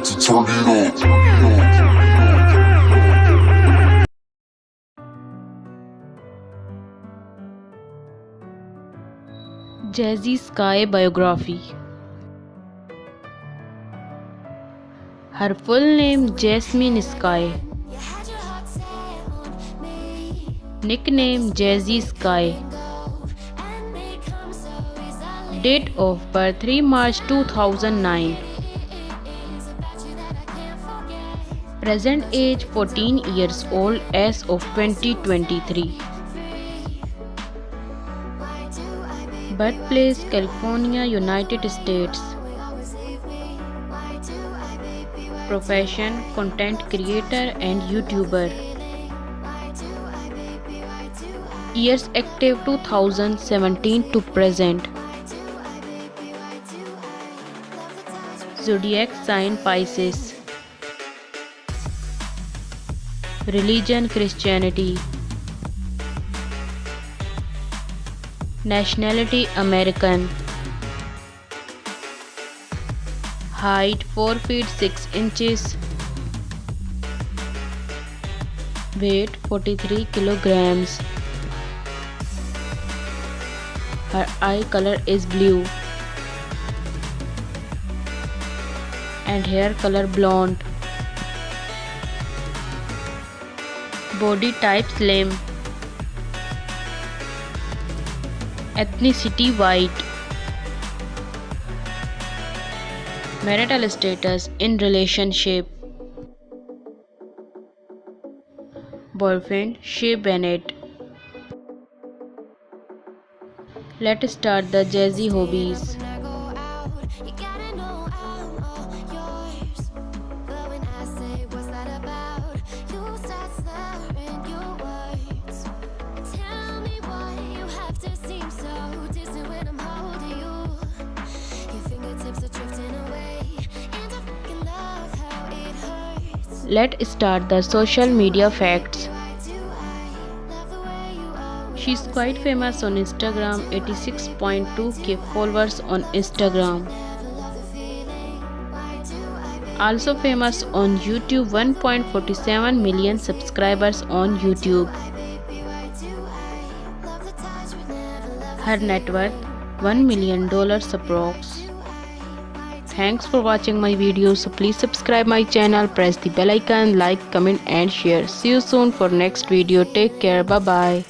to turn it up. Jazzy Skye biography. Her full name Jazzy Skye. Nickname Jazzy Skye. Date of birth 3 March 2009. Present age 14 years old as of 2023. Birthplace California, United States. Profession content creator and YouTuber. Years active 2017 to present. Zodiac sign Pisces. Religion Christianity. Nationality American. Height 4 feet 6 inches. Weight 43 kilograms. Her eye color is blue and hair color blonde. Body type slim. Ethnicity white. Marital status in relationship. Boyfriend Shea Bennett. Let's start the Jazzy hobbies. Let's start the social media facts. She's quite famous on Instagram, 86.2k followers on Instagram. Also famous on YouTube, 1.47 million subscribers on YouTube. Her net worth $1 million approx. Thanks for watching my video. So please subscribe my channel, press the bell icon, like, comment and share. See you soon for next video. Take care. Bye bye.